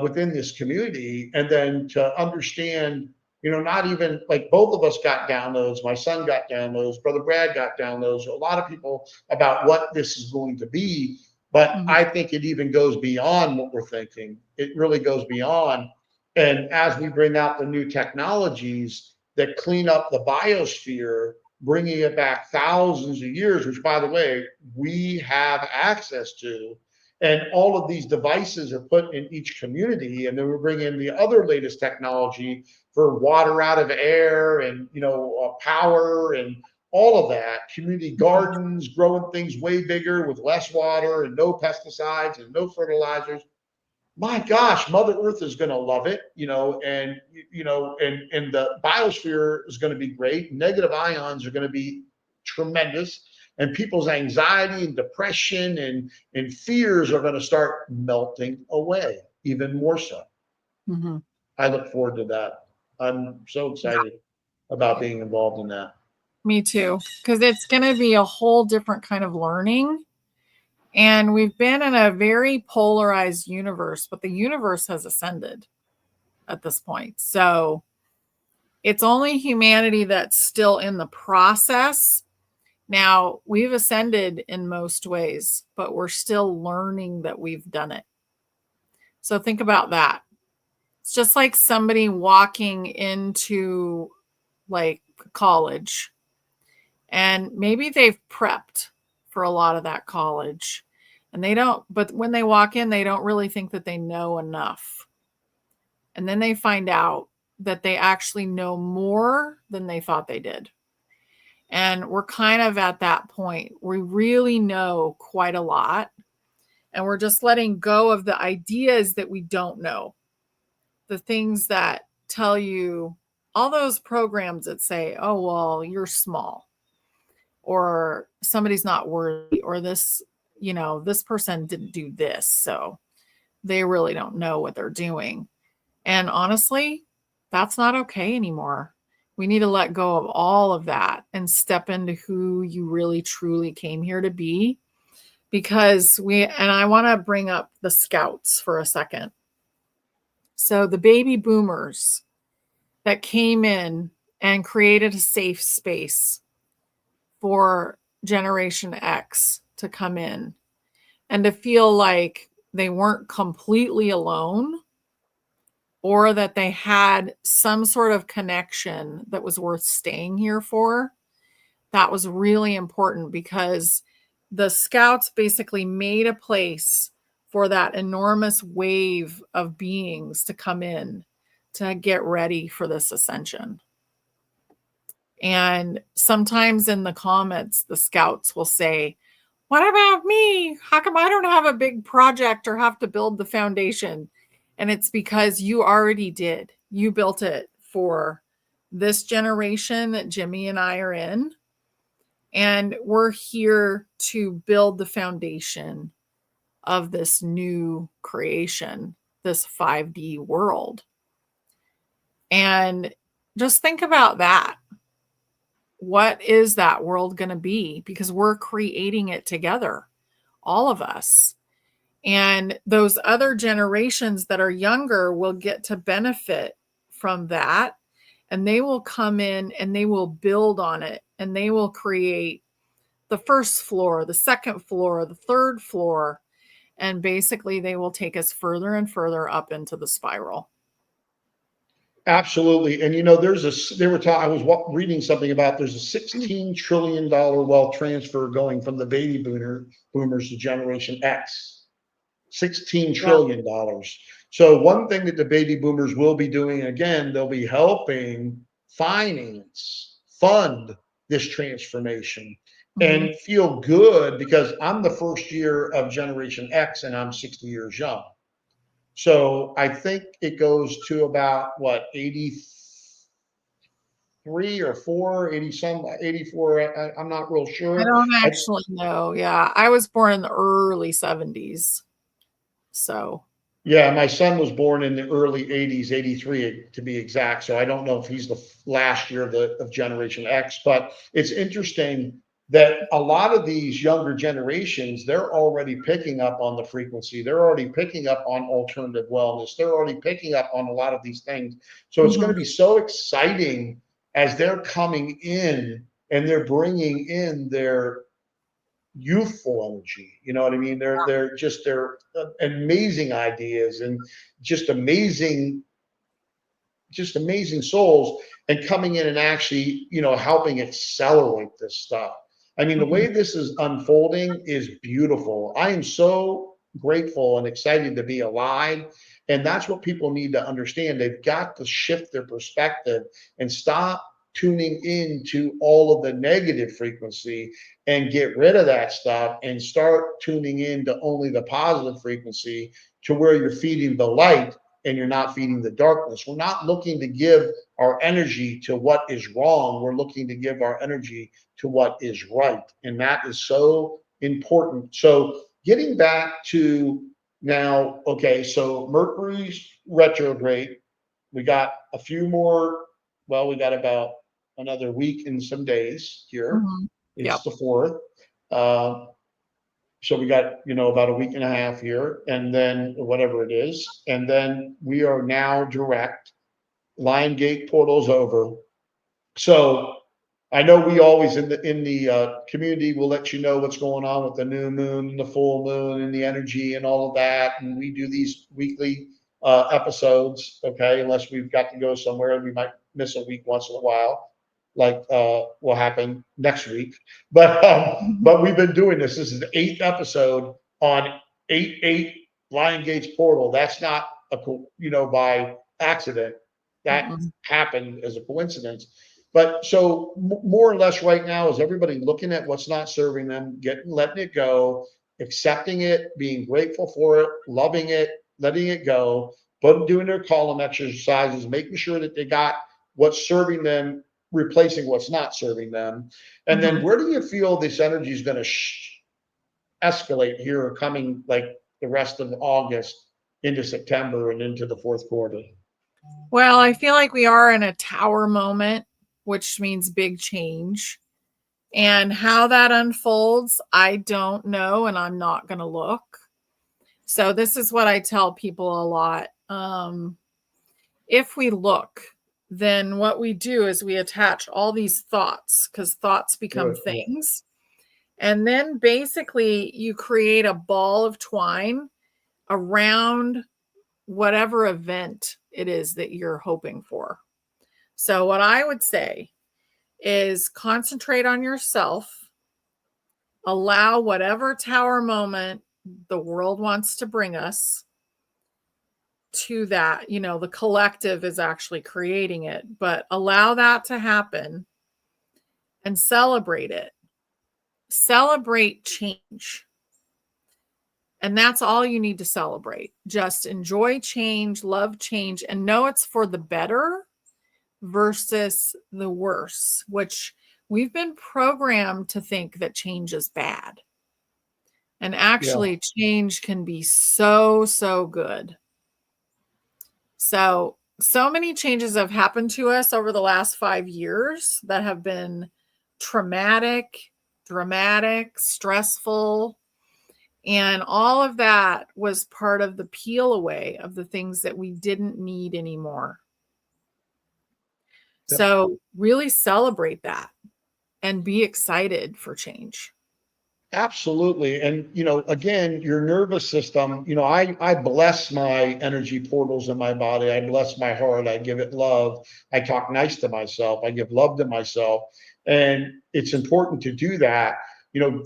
within this community, and then to understand, not even like both of us got downloads. My son got downloads. Brother Brad got downloads. A lot of people about what this is going to be. But Mhm. I think it even goes beyond what we're thinking. It really goes beyond. And as we bring out the new technologies that clean up the biosphere, bringing it back thousands of years, which, by the way, we have access to, and all of these devices are put in each community, and then we bring in the other latest technology for water out of air, and power, and all of that. Community gardens, growing things way bigger with less water and no pesticides and no fertilizers. My gosh, Mother Earth is going to love it, and the biosphere is going to be great. Negative ions are going to be tremendous, and people's anxiety and depression and fears are going to start melting away even more so. Mhm. I look forward to that. I'm so excited about being involved in that. Me too, because it's going to be a whole different kind of learning. And we've been in a very polarized universe, but the universe has ascended at this point. So it's only humanity that's still in the process. Now, we've ascended in most ways, but we're still learning that we've done it. So think about that. It's just like somebody walking into like college, and maybe they've prepped for a lot of that college, and they don't, but when they walk in, they don't really think that they know enough. And then they find out that they actually know more than they thought they did. And we're kind of at that point. We really know quite a lot, and we're just letting go of the ideas that we don't know, the things that tell you, all those programs that say, oh, well, you're small, or somebody's not worthy, or this, this person didn't do this, so they really don't know what they're doing. And honestly, that's not okay anymore. We need to let go of all of that and step into who you really truly came here to be. Because and I want to bring up the scouts for a second. So the baby boomers that came in and created a safe space for Generation X to come in and to feel like they weren't completely alone, or that they had some sort of connection that was worth staying here for. That was really important, because the scouts basically made a place for that enormous wave of beings to come in to get ready for this ascension. And sometimes in the comments, the scouts will say, what about me? How come I don't have a big project or have to build the foundation? And it's because you already did. You built it for this generation that Jimmie and I are in. And we're here to build the foundation of this new creation, this 5D world. And just think about that. What is that world going to be? Because we're creating it together, all of us. And those other generations that are younger will get to benefit from that. And they will come in and they will build on it. And they will create the first floor, the second floor, the third floor. And basically they will take us further and further up into the spiral. Absolutely. And I was reading something about there's a $16 trillion wealth transfer going from the baby boomers to Generation X. $16 trillion. So one thing that the baby boomers will be doing, again, they'll be helping fund this transformation and feel good, because I'm the first year of Generation X and I'm 60 years young. So I think it goes to about 83 or 4, 80 some, 84. I'm not real sure. I don't actually know. Yeah. I was born in the early 70s. So. Yeah, my son was born in the early 80s, 83 to be exact. So I don't know if he's the last year of Generation X, but it's interesting that a lot of these younger generations, they're already picking up on the frequency. They're already picking up on alternative wellness. They're already picking up on a lot of these things. So it's going to be so exciting as they're coming in and they're bringing in their youthful energy. You know what I mean? They're amazing ideas and just amazing souls, and coming in and actually, helping accelerate this stuff. I mean, the way this is unfolding is beautiful. I am so grateful and excited to be alive. And that's what people need to understand. They've got to shift their perspective and stop tuning into all of the negative frequency and get rid of that stuff and start tuning into only the positive frequency, to where you're feeding the light and you're not feeding the darkness. We're not looking to give our energy to what is wrong. We're looking to give our energy to what is right. And that is so important. So getting back to now, okay, so Mercury's retrograde. We got a few more, we got about another week and some days here. It's the 4th. So we got, about a week and a half here, and then whatever it is. And then we are now direct. Lion Gate portal's over. So I know we always in the community will let you know what's going on with the new moon, the full moon, and the energy and all of that. And we do these weekly episodes, okay? Unless we've got to go somewhere, and we might miss a week once in a while, like will happen next week. But we've been doing this. This is the 8th episode on 8/8 Lion Gate's portal. That's not by accident. That happened as a coincidence. But so more or less right now is everybody looking at what's not serving them, letting it go, accepting it, being grateful for it, loving it, letting it go, but doing their column exercises, making sure that they got what's serving them, replacing what's not serving them. And then where do you feel this energy is going to escalate here, coming like the rest of August into September and into the 4th quarter? Well, I feel like we are in a tower moment, which means big change. And how that unfolds, I don't know, and I'm not going to look. So this is what I tell people a lot. If we look, then what we do is we attach all these thoughts, because thoughts become things. And then basically you create a ball of twine around whatever event it is that you're hoping for. So what I would say is concentrate on yourself, allow whatever tower moment the world wants to bring us to that. The collective is actually creating it, but allow that to happen and celebrate it. Celebrate change. And that's all you need to celebrate. Just enjoy change, love change, and know it's for the better, versus the worse, which we've been programmed to think that change is bad. And actually, change can be so, so good. So many changes have happened to us over the last 5 years that have been traumatic, dramatic, stressful. And all of that was part of the peel away of the things that we didn't need anymore. Yep. So really celebrate that and be excited for change. Absolutely. And, again, your nervous system, I bless my energy portals in my body. I bless my heart. I give it love. I talk nice to myself. I give love to myself. And it's important to do that.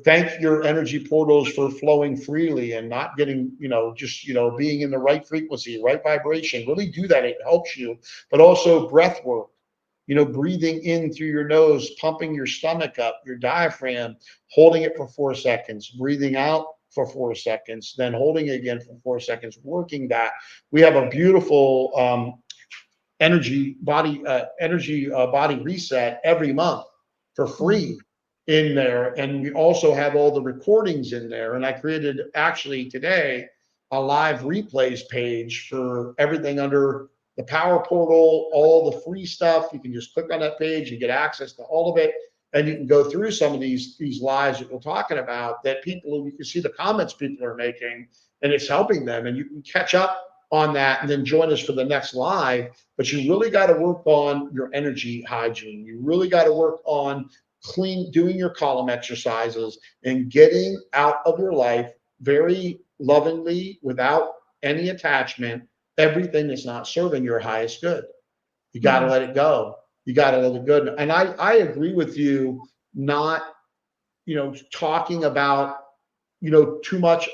Thank your energy portals for flowing freely and not getting, just, being in the right frequency, right vibration. Really do that. It helps you. But also breath work. Breathing in through your nose, pumping your stomach up, your diaphragm, holding it for 4 seconds, breathing out for 4 seconds, then holding it again for 4 seconds, working that. We have a beautiful energy body reset every month for free in there. And we also have all the recordings in there. And I created actually today a live replays page for everything under the power portal, all the free stuff. You can just click on that page and get access to all of it. And you can go through some of these lives that we're talking about that you can see the comments people are making, and it's helping them. And you can catch up on that and then join us for the next live. But you really got to work on your energy hygiene. You really got to work on doing your column exercises and getting out of your life very lovingly, without any attachment, everything that's not serving your highest good. You got to let it go. You got to let it go. And I agree with you, not, talking about, too much,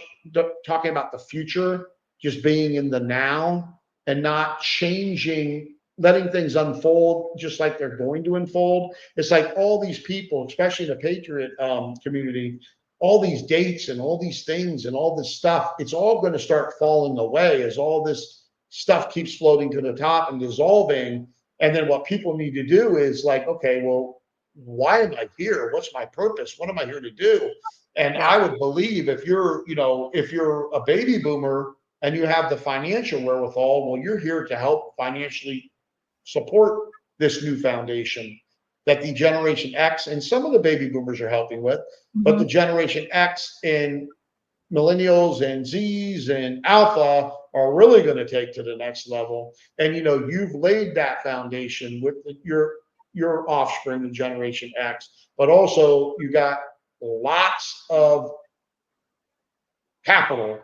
talking about the future, just being in the now and not changing, letting things unfold just like they're going to unfold. It's like all these people, especially the Patriot community, all these dates and all these things and all this stuff, it's all going to start falling away as all this stuff keeps floating to the top and dissolving. And then what people need to do is like, okay, well, why am I here? What's my purpose? What am I here to do? And I would believe if you're a baby boomer and you have the financial wherewithal, well, you're here to help financially support this new foundation that the Generation X and some of the baby boomers are helping with, but the Generation X and millennials and Z's and alpha are really going to take to the next level. And you've laid that foundation with your offspring, the Generation X, but also you got lots of capital,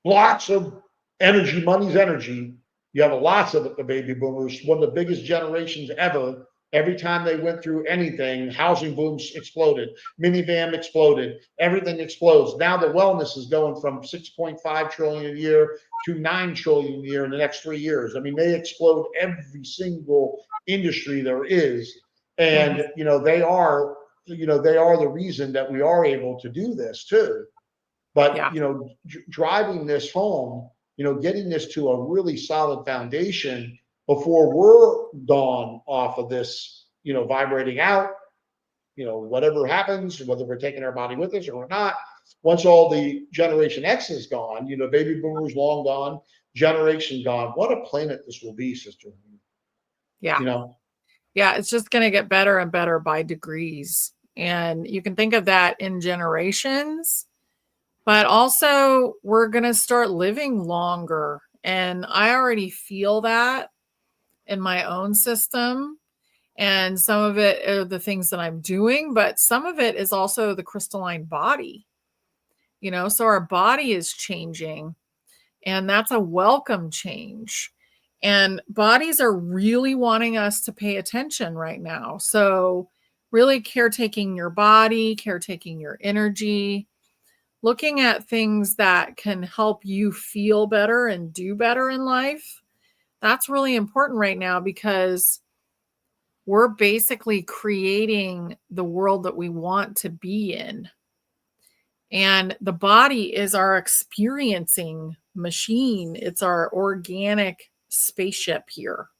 lots of energy. Money's energy. You have lots of it, the baby boomers, one of the biggest generations ever. Every time they went through anything, housing booms exploded, minivan exploded, everything explodes. Now the wellness is going from 6.5 trillion a year to 9 trillion a year in the next 3 years. I mean, they explode every single industry there is. And, they are the reason that we are able to do this too. But, driving this home, getting this to a really solid foundation before we're gone off of this, vibrating out, whatever happens, whether we're taking our body with us or not, once all the Generation X is gone, baby boomers long gone, generation gone, what a planet this will be, sister. Yeah. Yeah, it's just going to get better and better by degrees. And you can think of that in generations, but also we're going to start living longer. And I already feel that in my own system. And some of it are the things that I'm doing, but some of it is also the crystalline body, so our body is changing, and that's a welcome change. And bodies are really wanting us to pay attention right now. So really caretaking your body, caretaking your energy, looking at things that can help you feel better and do better in life. That's really important right now because we're basically creating the world that we want to be in. And the body is our experiencing machine. It's our organic spaceship here.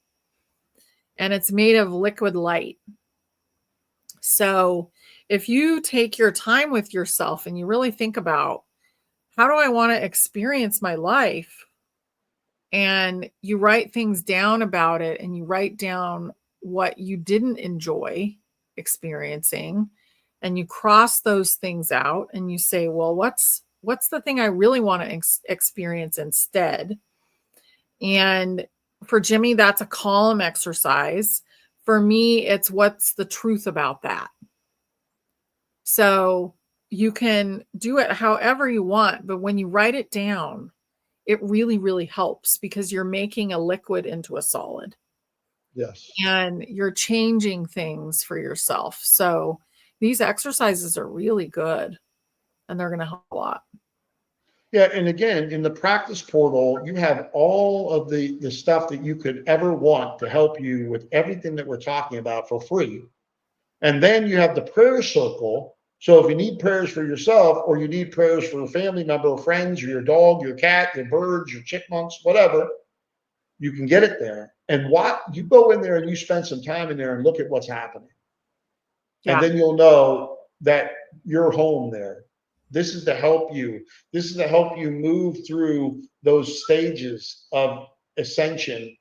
and it's made of liquid light. So if you take your time with yourself and you really think about, how do I want to experience my life? And you write things down about it, and you write down what you didn't enjoy experiencing, and you cross those things out, and you say, well, what's the thing I really want to experience instead? And for Jimmie, that's a column exercise. For me, it's what's the truth about that. So you can do it however you want, but when you write it down, it really, really helps, because you're making a liquid into a solid. Yes. And you're changing things for yourself. So these exercises are really good, and they're going to help a lot. Yeah, and again, in the practice portal, you have all of the stuff that you could ever want to help you with everything that we're talking about for free. And then you have the prayer circle. So if you need prayers for yourself, or you need prayers for a family member or friends, or your dog, your cat, your birds, your chipmunks, whatever, you can get it there. And what you go in there and you spend some time in there and look at what's happening. Yeah. And then you'll know that you're home there. This is to help you. This is to help you move through those stages of ascension,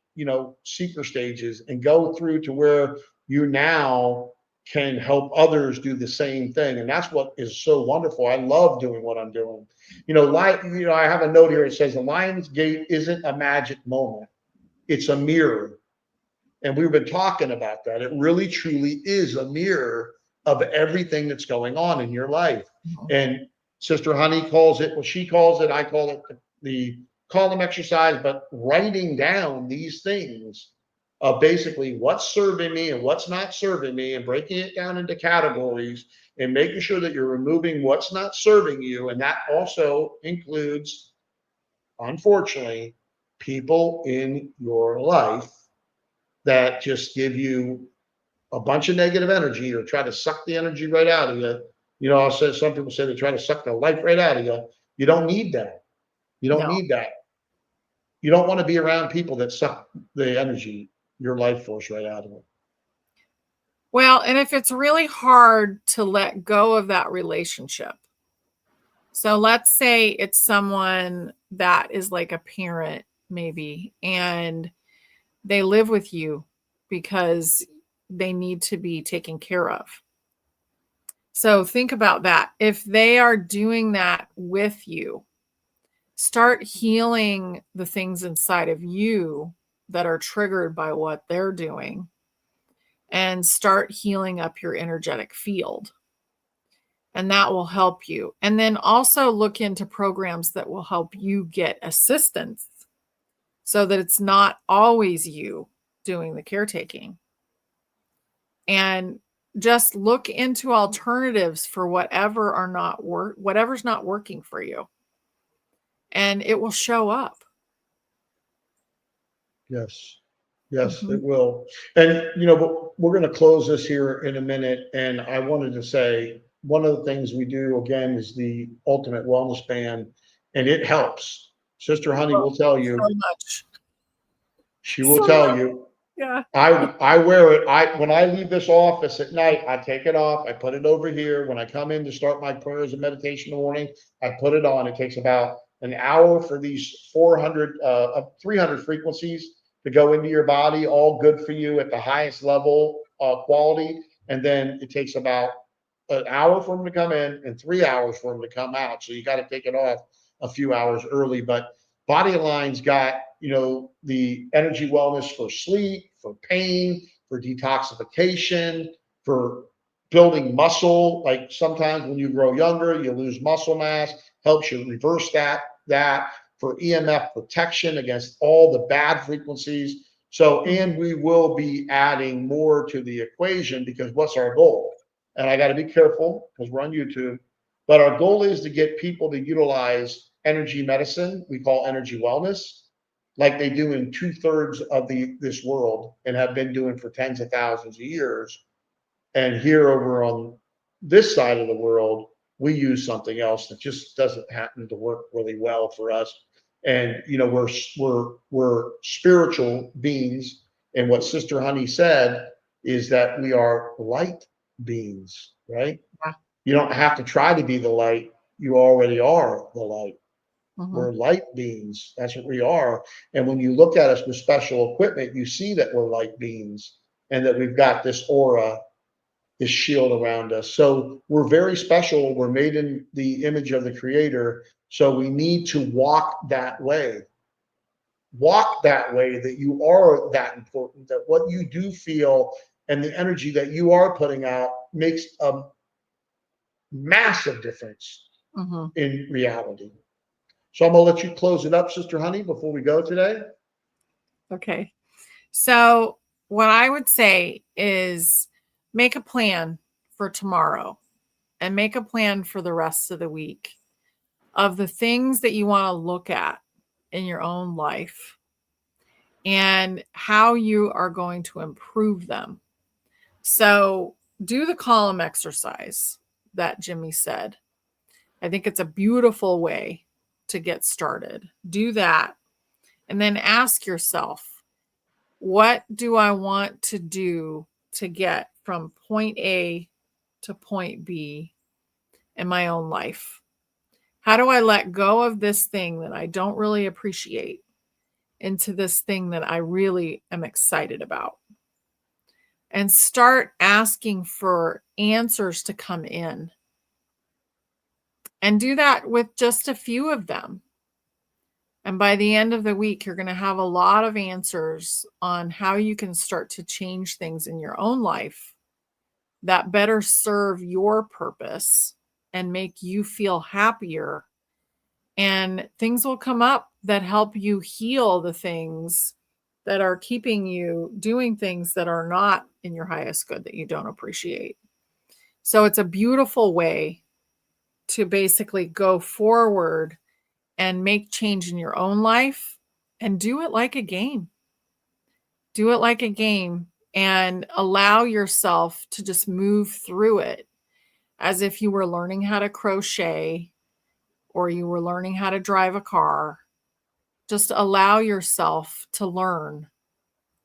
seeker stages, and go through to where you now can help others do the same thing. And that's what is so wonderful. I love doing what I'm doing. I have a note here. It says the Lion's Gate isn't a magic moment. It's a mirror. And we've been talking about that. It really truly is a mirror of everything that's going on in your life. And Sister Honey calls it, she calls it, I call it the column exercise, but writing down these things of basically what's serving me and what's not serving me, and breaking it down into categories, and making sure that you're removing what's not serving you. And that also includes, unfortunately, people in your life that just give you a bunch of negative energy, or try to suck the energy right out of you. I'll say, some people say they try to suck the life right out of you. You don't need that. You don't need that. You don't want to be around people that suck the energy, your life force, right out of it. Well, and if it's really hard to let go of that relationship, so let's say it's someone that is like a parent, maybe, and they live with you because they need to be taken care of. So think about that. If they are doing that with you, start healing the things inside of you that are triggered by what they're doing, and start healing up your energetic field. And that will help you. And then also look into programs that will help you get assistance, so that it's not always you doing the caretaking. And just look into alternatives for whatever's not working for you. And it will show up. Yes. Yes, it will. And, but we're going to close this here in a minute. And I wanted to say, one of the things we do, again, is the Ultimate Wellness Band, and it helps. Sister Honey will tell you. So much. She will tell you. Yeah. I wear it. When I leave this office at night, I take it off. I put it over here. When I come in to start my prayers and meditation in the morning, I put it on. It takes about an hour for these 300 frequencies to go into your body, all good for you at the highest level quality. And then it takes about an hour for them to come in and 3 hours for them to come out. So you got to take it off a few hours early. But Body Align's got, the energy wellness for sleep, for pain, for detoxification, for building muscle. Like sometimes when you grow younger, you lose muscle mass, helps you reverse that for EMF protection against all the bad frequencies. So, and we will be adding more to the equation, because what's our goal? And I got to be careful because we're on YouTube, but our goal is to get people to utilize energy medicine, we call energy wellness, like they do in 2/3 of this world and have been doing for tens of thousands of years. And here over on this side of the world, we use something else that just doesn't happen to work really well for us. And we're spiritual beings, And what Sister Honey said is that we are light beings, right? Yeah. You don't have to try to be the light. You already are the light. Mhm. We're light beings. That's what we are. And when you look at us with special equipment, you see that we're light beings and that we've got this aura, this shield around us. So we're very special. We're made in the image of the Creator. So we need to walk that way. Walk that way, that you are that important, that what you do feel and the energy that you are putting out makes a massive difference Mhm. in reality. So I'm going to let you close it up, Sister Honey, before we go today. Okay. So what I would say is make a plan for tomorrow and make a plan for the rest of the week of the things that you want to look at in your own life and how you are going to improve them. So do the column exercise that Jimmie said. I think it's a beautiful way to get started. Do that. And then ask yourself, what do I want to do to get from point A to point B in my own life? How do I let go of this thing that I don't really appreciate into this thing that I really am excited about? And start asking for answers to come in. And do that with just a few of them. And by the end of the week, you're going to have a lot of answers on how you can start to change things in your own life that better serve your purpose and make you feel happier. And things will come up that help you heal the things that are keeping you doing things that are not in your highest good, that you don't appreciate. So it's a beautiful way to basically go forward and make change in your own life and do it like a game. Do it like a game and allow yourself to just move through it as if you were learning how to crochet or you were learning how to drive a car. Just allow yourself to learn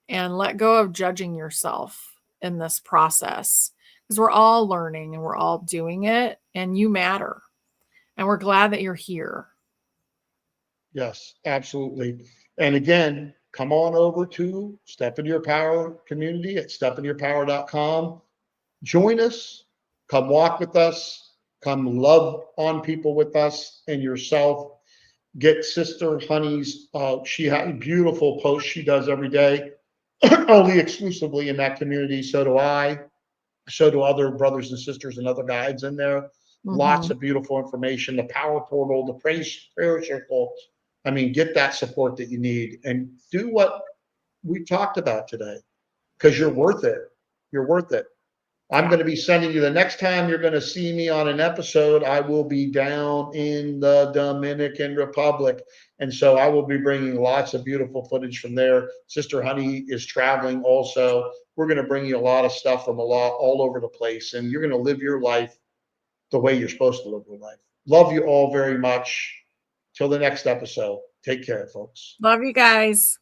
and let go of judging yourself in this process, because we're all learning and we're all doing it, and you matter. And we're glad that you're here. Yes, absolutely. And again, come on over to Step Into Your Power community at stepintoyourpower.com. Join us, come walk with us, come love on people with us and yourself. Get Sister Honey's, she has a beautiful post she does every day, only exclusively in that community. So do I. So do other brothers and sisters and other guides in there. Lots Mhm. of beautiful information, the power portal, the prayer circle. I mean, get that support that you need and do what we talked about today, because you're worth it. You're worth it. I'm Yeah. going to be sending you, the next time you're going to see me on an episode, I will be down in the Dominican Republic. And so I will be bringing lots of beautiful footage from there. Sister Honey is traveling also. We're going to bring you a lot of stuff from all over the place. And you're going to live your life the way you're supposed to live your life. Love you all very much. Till the next episode. Take care, folks. Love you guys.